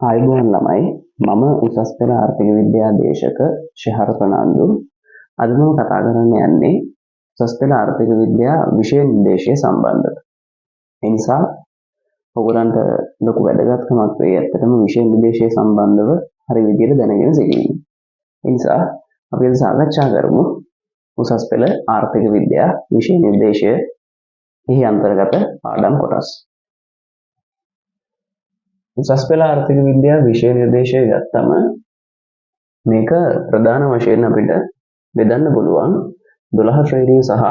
ආයුබෝවන් ළමයි මම උසස් පෙළ ආර්ථික විද්‍යා දේශක ශහර ප්‍රනාන්දු අද මම කතා කරන්න යන්නේ උසස් පෙළ ආර්ථික විද්‍යා විෂය නිර්දේශය සම්බන්ධව. ඒ නිසා ඔයගොල්ලන්ට ලොකු වැදගත්කමක් වෙයි ඇත්තටම විෂය නිර්දේශය සම්බන්ධව හරි විදිහට දැනගෙන සිටීම. ඒ නිසා අපි අද සාකච්ඡා කරමු උසස් පෙළ ආර්ථික විද්‍යා විෂය නිර්දේශය එහි අන්තර්ගත පාඩම් කොටස්. උසස් පෙළ ආර්ථික විද්‍යා විෂය නිර්දේශය ගත්තම මේක ප්‍රධාන වශයෙන් අපිට බෙදන්න පුළුවන් 12 ශ්‍රේණිය සහ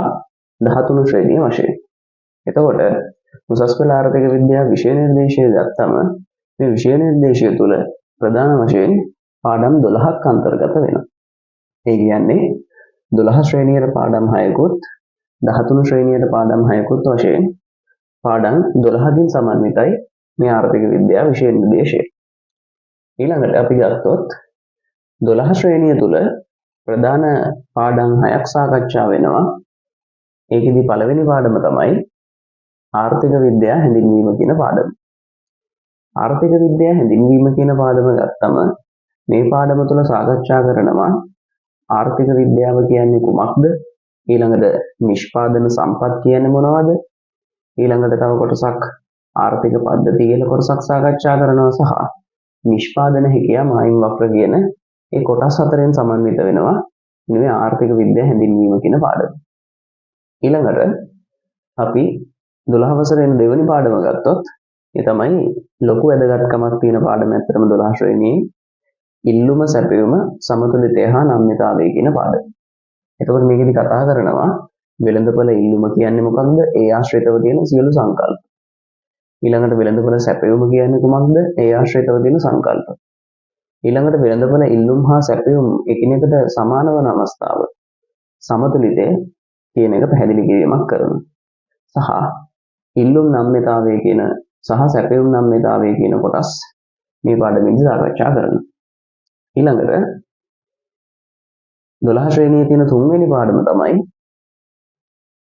13 ශ්‍රේණිය වශයෙන්. එතකොට උසස් පෙළ ආර්ථික විද්‍යා විෂය නිර්දේශය ගත්තම මේ විෂය නිර්දේශය තුළ ප්‍රධාන වශයෙන් පාඩම් 12ක් අන්තර්ගත වෙනවා. ඒ කියන්නේ 12 ශ්‍රේණියට පාඩම් 6කුත් 13 ශ්‍රේණියට පාඩම් 6කුත් වශයෙන් පාඩම් 12කින් සමන්විතයි මේ ආර්ථික විද්‍යා විෂය නිර්දේශය. ඊළඟට අපි ගත්තොත් 12 ශ්‍රේණිය තුල ප්‍රධාන පාඩම් 6ක් සාකච්ඡා වෙනවා. ඒකෙදි පළවෙනි පාඩම තමයි ආර්ථික විද්‍යා හැඳින්වීම කියන පාඩම. ආර්ථික විද්‍යා හැඳින්වීම කියන පාඩම ගත්තම මේ පාඩම තුල සාකච්ඡා කරනවා ආර්ථික විද්‍යාව කියන්නේ කුමක්ද? ඊළඟට නිෂ්පාදන සම්පත් කියන්නේ මොනවද? ඊළඟට තව කොටසක් ආර්ථික පද්ධති කියලා කොටසක් සාකච්ඡා කරනවා සහ නිෂ්පාදන හැකියාව මායිම් වක්‍ර කියන ඒ කොටස් හතරෙන් සමන්විත වෙනවා මේ ආර්ථික විද්‍යා හැඳින්වීම කියන පාඩම. ඊළඟට අපි 12 වසරේ දෙවෙනි පාඩම ගත්තොත් ඒ තමයි ලොකු වැදගත්කමක් තියෙන පාඩම. ඇත්තටම 12 ශ්‍රේණියේ ඉල්ලුම සැපයුම සමතුලිතය හා නම්‍යතාවය කියන පාඩම. එතකොට මේකෙදි කතා කරනවා වෙළඳපොළ ඉල්ලුම කියන්නේ මොකක්ද? ඒ ආශ්‍රිතව තියෙන සියලු සංකල්ප. ඊළඟට වෙළඳපොළ සැපයුම කියන්නේ කුමක්ද? ඒ ආශ්‍රිතව තියෙන සංකල්ප. ඊළඟට වෙළඳපොළ ඉල්ලුම් හා සැපයුම් එකිනෙකට සමාන වන අවස්ථාව සමතුලිතය කියන එක පැහැදිලි කිරීමක් කරනවා. සහ ඉල්ලුම් නම්‍යතාවය කියන සහ සැපයුම් නම්‍යතාවය කියන කොටස් මේ පාඩමේදී සාකච්ඡා කරනවා. ඊළඟට 12 ශ්‍රේණියේ තියෙන තුන්වෙනි පාඩම තමයි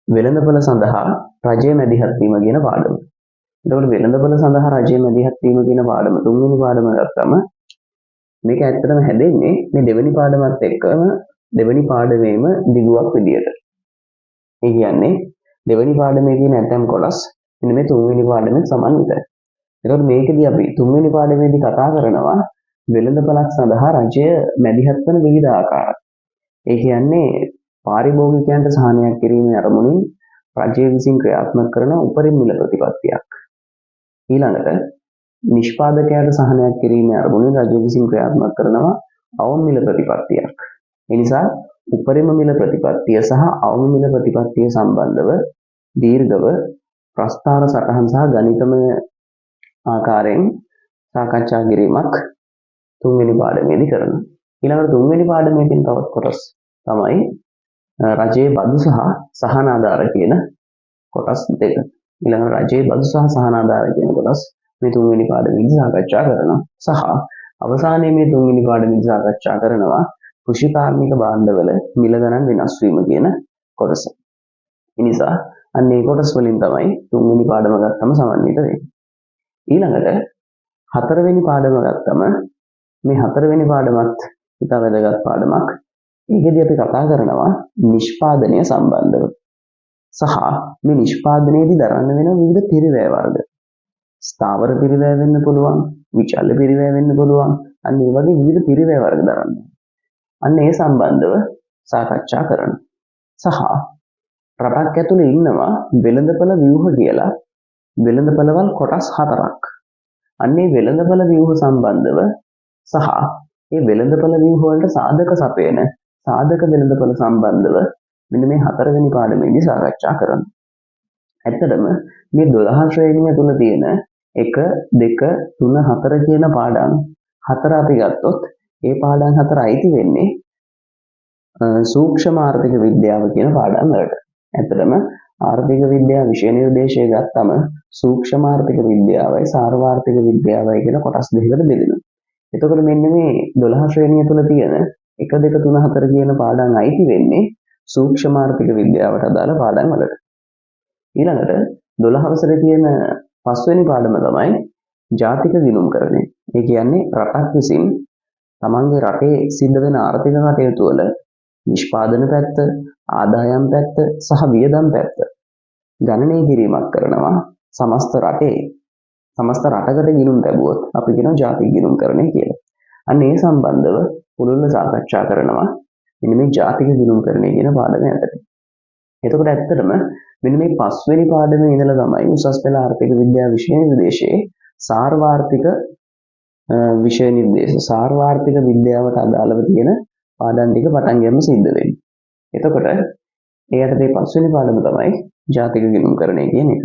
වෙළඳපොළ සඳහා රජය මැදිහත් වීම කියන පාඩම. එතකොට වෙළඳපොළ සඳහා රජය මැදිහත් වීම කියන පාඩම තුන්වෙනි පාඩම ගත්තම මේක ඇත්තටම හැදෙන්නේ මේ දෙවෙනි පාඩමත් එක්කම දෙවෙනි පාඩමේම දිගුවක් විදියට. ඒ කියන්නේ දෙවෙනි පාඩමේ තියෙන ඇතම් කොටස් මෙන්න මේ තුන්වෙනි පාඩමෙන් සමන්විතයි. එතකොට මේකදී අපි තුන්වෙනි පාඩමේදී කතා කරනවා වෙළඳපළක් සඳහා රජය මැදිහත් වන විවිධ ආකාර. ඒ කියන්නේ පාරිභෝගිකයන්ට සහනයක් කිරීමේ අරමුණින් රජය විසින් ක්‍රියාත්මක කරන උපරිම මිල ප්‍රතිපත්තියක්. ඊළඟට නිෂ්පාදකයාට සහනයක් කිරීමේ අරමුණින් රජය විසින් ක්‍රියාත්මක කරනවා අවම මිල ප්‍රතිපත්තියක්. ඒ නිසා උපරිම මිල ප්‍රතිපත්තිය සහ අවම මිල ප්‍රතිපත්තිය සම්බන්ධව දීර්ඝව ප්‍රස්ථාර සටහන් සහ ගණිතමය ආකාරයෙන් සාකච්ඡා කිරීමක් තුන්වෙනි පාඩමේදී කරනවා. ඊළඟට තුන්වෙනි පාඩමේ තියෙන තවත් කොටස් තමයි රජයේ බදු සහ සහන ආධාර කියන කොටස් දෙක. ඊළඟ රජයේ බදු සහ සහන ආධාර කියන කොටස් මේ තුන්වෙනි පාඩමේදී සාකච්ඡා කරනවා. සහ අවසානයේ මේ තුන්වෙනි පාඩමේදී සාකච්ඡා කරනවා කෘෂි කාර්මික භාණ්ඩවල මිල ගණන් වෙනස් වීම කියන කොටස. ඒ නිසා අන්න ඒ කොටස් වලින් තමයි තුන්වෙනි පාඩම ගත්තම සමන්විත වෙන්නේ. ඊළඟට හතරවෙනි පාඩම ගත්තම මේ හතරවෙනි පාඩමත් ඉතා වැදගත් පාඩමක්. ඒකෙදී අපි කතා කරනවා නිෂ්පාදනය සම්බන්ධව. සහ මේ නිෂ්පාදනයේදී දරන්න වෙන විවිධ පිරිවැය වර්ග. ස්ථාවර පිරිවැය වෙන්න පුළුවන්, විචල්්‍ය පිරිවැය වෙන්න පුළුවන්. අන්න ඒ වගේ විවිධ පිරිවැය වර්ග දරන්න. අන්න ඒ සම්බන්ධව සාකච්ඡා කරනවා. සහ රටක් ඇතුළේ ඉන්නවා වෙළඳපළ ව්‍යුහ කියලා වෙළඳපළවල් කොටස් 4ක්. අන්න ඒ වෙළඳපළ ව්‍යුහ සම්බන්ධව සහ ඒ වෙළඳපළ ව්‍යුහ වලට සාධක සපයන සාධක වෙළඳපළ සම්බන්ධව මෙන්න මේ හතරවෙනි පාඩමේදී සාකච්ඡා කරනවා. ඇත්තටම මේ 12 ශ්‍රේණිය තුල තියෙන 1 2 3 4 කියන පාඩම් හතර අපි ගත්තොත් ඒ පාඩම් හතර අයිති වෙන්නේ සූක්ෂම ආර්ථික විද්‍යාව කියන පාඩම් වලට. ඇත්තටම ආර්ථික විද්‍යාව විෂය නිර්දේශය ගත්තම සූක්ෂම ආර්ථික විද්‍යාවයි සාර්වාර්ථික විද්‍යාවයි කියන කොටස් දෙකකට බෙදෙනවා. එතකොට මෙන්න මේ 12 ශ්‍රේණිය තුල තියෙන 1 2 3 4 කියන පාඩම් අයිති වෙන්නේ සූක්ෂම ආර්ථික විද්‍යාවට අදාළ පාඩම් වලට. ඊළඟට 12 වසරේ තියෙන පස්වෙනි පාඩම තමයි ජාතික ගිණුම්කරණය. ඒ කියන්නේ රටක් විසින් තමන්ගේ රටේ සිද්ධ වෙන ආර්ථික කටයුතු වල නිෂ්පාදන පැත්ත, ආදායම් පැත්ත සහ වියදම් පැත්ත ගණනය කිරීමක් කරනවා සමස්ත රටේ. සමස්ත රටකට ගිණුම් ලැබුවොත් අපි කියනවා ජාතික ගිණුම්කරණය කියලා. අන්න ඒ සම්බන්ධව පුළුල්ව සාකච්ඡා කරනවා මෙන්න මේ ජාතික ගිණුම්කරණය කියන පාඩම යටතේ. එතකොට ඇත්තටම මෙන්න මේ 5 වෙනි පාඩමේ ඉඳලා තමයි උසස් පෙළ ආර්ථික විද්‍යාව විෂය නිර්දේශයේ සාර්වාර්ථික විෂය නිර්දේශ සාර්වාර්ථික විද්‍යාවට අදාළව තියෙන පාඩම් ටික පටන් ගන්න සිද්ධ වෙන්නේ. එතකොට ඒ යටතේ 5 වෙනි පාඩම තමයි ජාතික ගිණුම්කරණය කියන එක.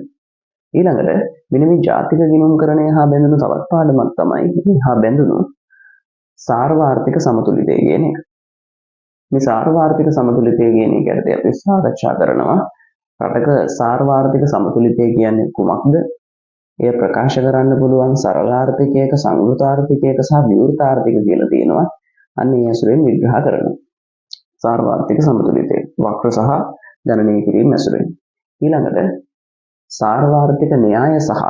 ඊළඟට මෙන්න මේ ජාතික ගිණුම්කරණය හා බැඳුණු තවත් පාඩමක් තමයි හා බැඳුණු සාර්වාර්ථික සමතුලිතය කියන එක. මේ සාර්වාර්ථික සමතුලිතය කියන එක යටතේ අපි සාකච්ඡා කරනවා රටක සාර්වාර්ථික සමතුලිතය කියන්නේ කුමක්ද? එය ප්‍රකාශ කරන්න පුළුවන් සරලාර්ථිකයක, සංවෘතාර්ථිකයක සහ විවෘතාර්ථික කියලා තියෙනවා. අන්න ඒ ඇසුරෙන් විග්‍රහ කරනවා. සාර්වාර්ථික සමතුලිතය වක්‍ර සහ ගණනය කිරීම ඇසුරෙන්. ඊළඟට සාර්වාර්ථික න්‍යාය සහ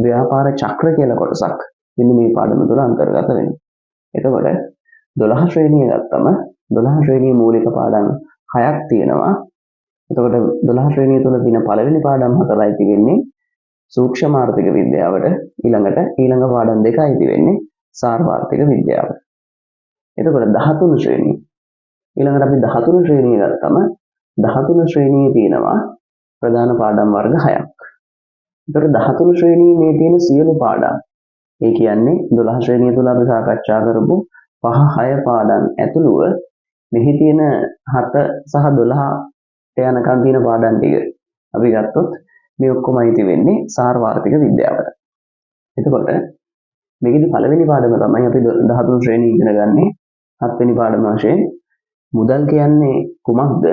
ව්‍යාපාර චක්‍ර කියලා කොටසක් මෙන්න මේ පාඩම තුළ අන්තර්ගත වෙනවා. එතකොට 12 ශ්‍රේණිය ගත්තම 12 ශ්‍රේණියේ මූලික පාඩම් 6ක් තියෙනවා. එතකොට 12 ශ්‍රේණිය තුළ තියෙන පළවෙනි පාඩම් 4යි තියෙන්නේ සූක්ෂම ආර්ථික විද්‍යාවට, ඊළඟ පාඩම් 2යි තියෙන්නේ සාර්වාර්ථික විද්‍යාවට. එතකොට 13 ශ්‍රේණිය. ඊළඟට අපි 13 ශ්‍රේණිය ගත්තම 13 ශ්‍රේණියේ තියෙනවා ප්‍රධාන පාඩම් වර්ග 6ක්. ඒතර 13 ශ්‍රේණියේ මේ තියෙන සියලු පාඩම් ඒ කියන්නේ 12 ශ්‍රේණිය තුල අපි සාකච්ඡා කරපු 5-6 පාඩම් ඇතුළුව මෙහි තියෙන 7 සහ 12ට යනකම් තියෙන පාඩම් ටික අපි ගත්තොත් මේ ඔක්කොම අයිති වෙන්නේ සාර්වාර්ථික විද්‍යාවට. එතකොට මේකෙදි පළවෙනි පාඩම තමයි අපි 13 ශ්‍රේණිය ඉගෙන ගන්නේ. 7 වෙනි පාඩම වශයෙන් මුදල් කියන්නේ කුමක්ද?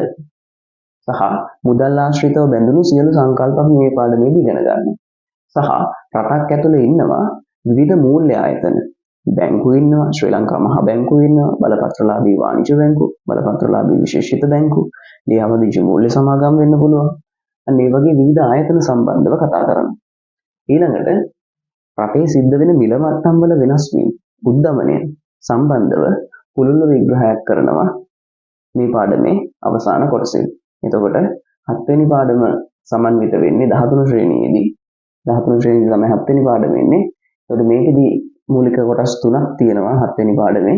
සහ මුදල් ආශ්‍රිතව බැඳුණු සියලු සංකල්ප අපි මේ පාඩමේදී ඉගෙන ගන්නවා. සහ රටක් ඇතුලේ ඉන්නවා විවිධ මූල්‍ය ආයතන. බැංකු ඉන්නවා, ශ්‍රී ලංකා මහා බැංකුව ඉන්නවා, බලපත්‍රලාභී වාණිජ බැංකු, බලපත්‍රලාභී විශේෂිත බැංකු, ලියාමදිංචි මූල්‍ය සමාගම් වෙන්න පුළුවන්. අන්න ඒ වගේ විවිධ ආයතන සම්බන්ධව කතා කරනවා. ඊළඟට රටේ සිද්ධ වෙන මිල මට්ටම් වල වෙනස් වීම, උද්දමනය සම්බන්ධව පුළුල්ව විග්‍රහයක් කරනවා මේ පාඩමේ අවසාන කොටසේ. එතකොට 7 වෙනි පාඩම සමන්විත වෙන්නේ 13 ශ්‍රේණියේදී. 13 ශ්‍රේණියේ තමයි 7 වෙනි පාඩම එන්නේ. එතකොට මේකෙදී මූලික කොටස් 3ක් තියෙනවා 7 වෙනි පාඩමේ.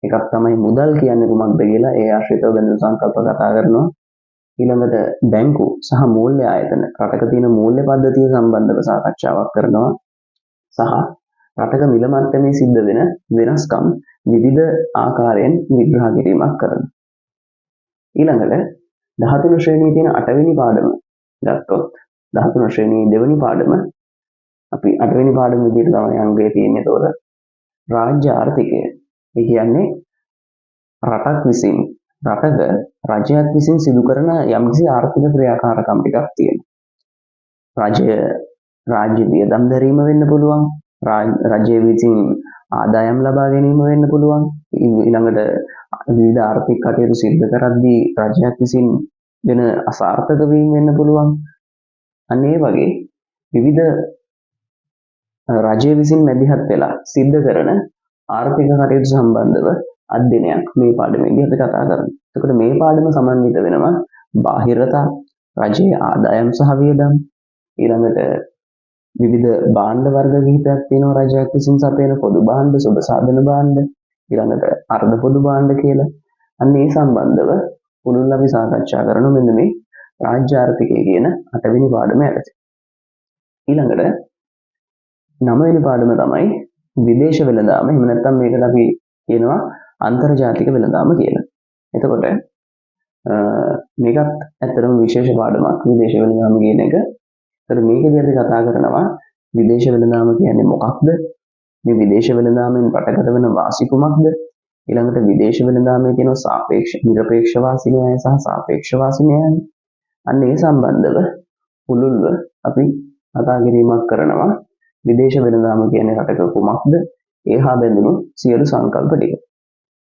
එකක් තමයි මුදල් කියන්නේ කුමක්ද කියලා ඒ ආශ්‍රිතව බැඳුණු සංකල්ප කතා කරනවා. ඊළඟට බැංකු සහ මූල්‍ය ආයතන රටක තියෙන මූල්‍ය පද්ධතිය සම්බන්ධව සාකච්ඡාවක් කරනවා. සහ රටක මිල මට්ටමේ සිද්ධ වෙන වෙනස්කම් විවිධ ආකාරයෙන් විග්‍රහ කිරීමක් කරනවා. ඊළඟට 13 ශ්‍රේණියේ තියෙන 8 වෙනි පාඩම ගත්තොත් 13 ශ්‍රේණියේ දෙවෙනි පාඩම අපි 8 වෙනි පාඩම විදිහට තමයි අංගය තියෙන්නේ. ඒතකොට රාජ්‍ය ආර්ථිකය. ඒ කියන්නේ රටක් විසින් රජයක් විසින් සිදු කරන යම්කිසි ආර්ථික ක්‍රියාකාරකම් ටිකක් තියෙනවා. රාජ්‍ය වියදම් දැරීම වෙන්න පුළුවන්. රජය විසින් ආදායම් ලබා ගැනීම වෙන්න පුළුවන්. ඊළඟට විවිධ ආර්ථික කටයුතු සිදු කරද්දී රජයක් විසින් වෙන අසාර්ථක වීම වෙන්න පුළුවන්. අන්න ඒ වගේ විවිධ රජය විසින් මැදිහත් වෙලා සිද්ධ කරන ආර්ථික කටයුතු සම්බන්ධව අධ්‍යයනයක් මේ පාඩමේදී අපි කතා කරනවා. එතකොට මේ පාඩම සමන්විත වෙනවා බාහිරතා, රජයේ ආදායම් සහ වියදම්, ඊළඟට විවිධ භාණ්ඩ වර්ග කිහිපයක් තියෙනවා රජයක් විසින් සපයන පොදු භාණ්ඩ, සුබ සාධන භාණ්ඩ, ඊළඟට අර්ධ පොදු භාණ්ඩ කියලා. අන්න ඒ සම්බන්ධව පුළුල් අපි සාකච්ඡා කරන මෙන්න මේ රාජ්‍ය ආර්ථිකය කියන 8 වෙනි පාඩම යටතේ. ඊළඟට 9 වෙනි පාඩම තමයි විදේශ වෙළඳාම. එහෙම නැත්නම් මේකට අපි කියනවා අන්තර්ජාතික වෙළඳාම කියලා. එතකොට මේකත් ඇත්තටම විශේෂ පාඩමක් විදේශ වෙළඳාම කියන එක. ඒතර මේකදී අපි කතා කරනවා විදේශ වෙළඳාම කියන්නේ මොකක්ද? මේ විදේශ වෙළඳාමෙන් රටකට වෙන වාසි කුමක්ද? ඊළඟට විදේශ වෙළඳාමේ තියෙන නිරපේක්ෂ වාසි න්‍යාය සහ සාපේක්ෂ වාසි න්‍යාය. අන්න ඒ සම්බන්ධව පුළුල්ව අපි කතා කිරීමක් කරනවා. විදේශ වෙළඳාම කියන්නේ රටක කුමක්ද? ඒහා බැඳුණු සියලු සංකල්ප ටික.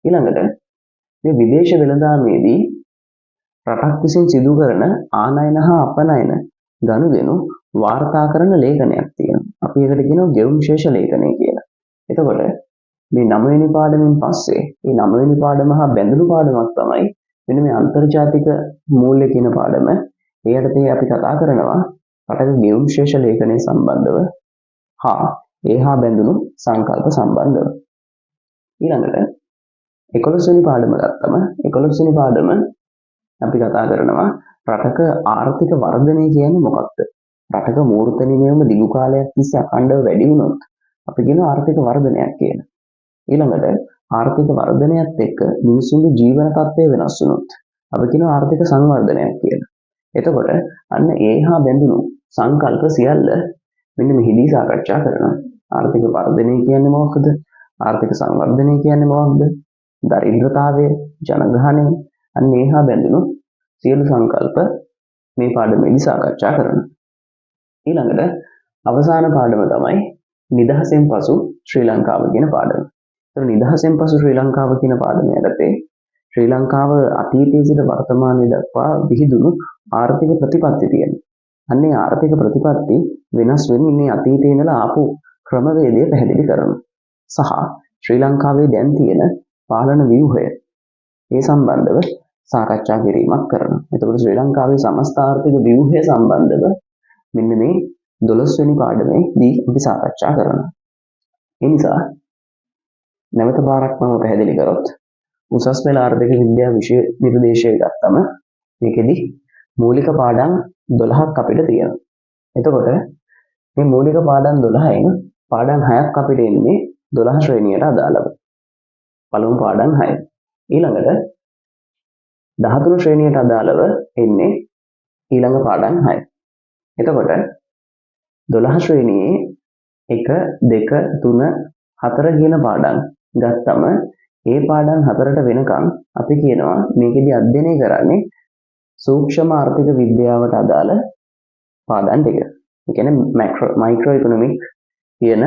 ඊළඟට මේ විදේශ වෙළඳාමේදී රටක් විසින් සිදු කරන ආනයන හා අපනයන ගනුදෙනු වාර්තා කරන ලේඛනයක් තියෙනවා. අපි ඒකට කියනවා ගෙවුම් ශේෂ ලේඛනය කියලා. එතකොට මේ 9 වෙනි පාඩමෙන් පස්සේ මේ 9 වෙනි පාඩම හා බැඳුණු පාඩමක් තමයි මෙන්න මේ අන්තර්ජාතික මූල්‍ය කියන පාඩම. ඒ යටතේ අපි කතා කරනවා රටක ගෙවුම් ශේෂ ලේඛනය සම්බන්ධව හා ඒ හා බැඳුණු සංකල්ප සම්බන්ධව. ඊළඟට 11 වෙනි පාඩම ගත්තම 11 වෙනි පාඩම අපි කතා කරනවා රටක ආර්ථික වර්ධනය කියන්නේ මොකක්ද? රටක මූර්ත නිමයම දිගු කාලයක් තිස්සේ අඛණ්ඩව වැඩි වුණොත් අපි කියනවා ආර්ථික වර්ධනයක් කියලා. ඊළඟට ආර්ථික වර්ධනයත් එක්ක මිනිසුන්ගේ ජීවන තත්ත්වය වෙනස් වුණොත් අපි කියනවා ආර්ථික සංවර්ධනයක් කියලා. එතකොට අන්න ඒ හා බැඳුණු සංකල්ප සියල්ල මෙන්න මෙහිදී සාකච්ඡා කරනවා. ආර්ථික වර්ධනය කියන්නේ මොකක්ද? ආර්ථික සංවර්ධනය කියන්නේ මොකක්ද? දරිද්‍රතාවය, ජනගහනය, අන්න ඒ හා බැඳුණු සියලු සංකල්ප මේ පාඩමේදී සාකච්ඡා කරනවා. ඊළඟට අවසාන පාඩම තමයි නිදහසෙන් පසු ශ්‍රී ලංකාව කියන පාඩම. ඒතර නිදහසෙන් පසු ශ්‍රී ලංකාව කියන පාඩම යටතේ ශ්‍රී ලංකාව අතීතයේ සිට වර්තමානයේ දක්වා විහිදුණු ආර්ථික ප්‍රතිපත්ති තියෙනවා. අන්නේ ආර්ථික ප්‍රතිපත්ති වෙනස් වෙන්නේ මේ අතීතයේ ඉඳලා ආපු ක්‍රමවේදය පැහැදිලි කරනවා. සහ ශ්‍රී ලංකාවේ දැන් තියෙන පාලන ව්‍යුහය ඒ සම්බන්ධව සාකච්ඡා කිරීමක් කරනවා. එතකොට ශ්‍රී ලංකාවේ සමස්ත ආර්ථික ව්‍යුහය සම්බන්ධව මෙන්න මේ 12 වෙනි පාඩමේදී අපි සාකච්ඡා කරනවා. ඒ නිසා නැවත පාරක් මම පැහැදිලි කරොත් උසස් පෙළ ආර්ථික විද්‍යා විෂය නිර්දේශය ගත්තම මේකෙදි මූලික පාඩම් 12ක් අපිට තියෙනවා. එතකොට මේ මූලික පාඩම් 12න් පාඩම් 6ක් අපිට එන්නේ 12 ශ්‍රේණියට අදාළව. පළමු පාඩම් 6. ඊළඟට 13 ශ්‍රේණියට අදාළව එන්නේ ඊළඟ පාඩම් 6. එතකොට 12 ශ්‍රේණියේ 1 2 3 4 කියන පාඩම් ගත්තම ඒ පාඩම් 4ට වෙනකන් අපි කියනවා මේකෙදි අධ්‍යයනය කරන්නේ සූක්ෂම ආර්ථික විද්‍යාවට අදාළ පාඩම් ටික. ඒ කියන්නේ මයික්‍රෝ ඉකොනොමික් කියන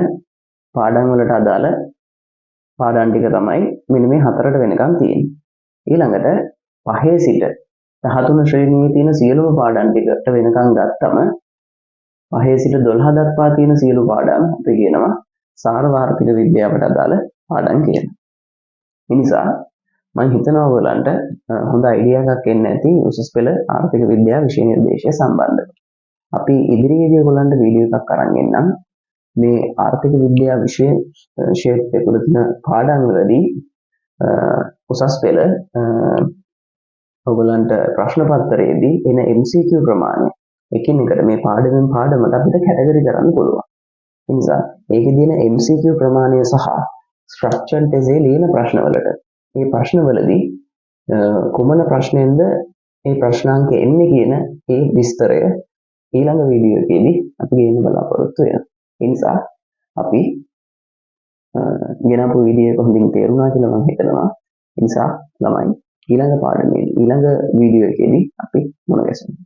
පාඩම් වලට අදාළ පාඩම් ටික තමයි මෙන්න මේ 4ට වෙනකන් තියෙන්නේ. ඊළඟට 5 සිට 13 ශ්‍රේණියේ තියෙන සියලුම පාඩම් ටිකට වෙනකන් ගත්තම 5 සිට 12 දක්වා තියෙන සියලු පාඩම් අපි කියනවා සාර්වාර්ථික විද්‍යාවට අදාළ පාඩම් කියලා. ඒ නිසා මම හිතනවා ඔයගලන්ට හොඳ අයිඩියා එකක් එන්න ඇති උසස් පෙළ ආර්ථික විද්‍යාව විෂය නිර්දේශය සම්බන්ධව. අපි ඉදිරියේදී ඔයගලන්ට වීඩියෝ එකක් අරන් එන්නම්. මේ ආර්ථික විද්‍යාව විෂය ක්ෂේත්‍රයේ තුල තියෙන පාඩම් වලදී උසස් පෙළ ඔයගලන්ට ප්‍රශ්න පත්‍රයේදී එන MCQ ප්‍රමාණය එකිනෙකට මේ පාඩමෙන් පාඩමට අපිට කැටගරි කරන්න පුළුවන්. ඒ නිසා ඒකේ තියෙන MCQ ප්‍රමාණය සහ ස්ට්‍රක්චර්ඩ් ටෙස්ට් ලියන ප්‍රශ්නවලට මේ ප්‍රශ්නවලදී කුමන ප්‍රශ්නෙන්ද මේ ප්‍රශ්නාංක එන්නේ කියන ඒ විස්තරය ඊළඟ වීඩියෝ එකේදී අපි ගේන්න බලාපොරොත්තු වෙනවා. ඒ නිසා අපි ගෙනපු වීඩියෝ එක හොඳින් තේරුණා කියලා මම හිතනවා. ඒ නිසා ළමයි ඊළඟ පාඩමේදී ඊළඟ වීඩියෝ එකේදී අපි මුණ ගැසෙමු.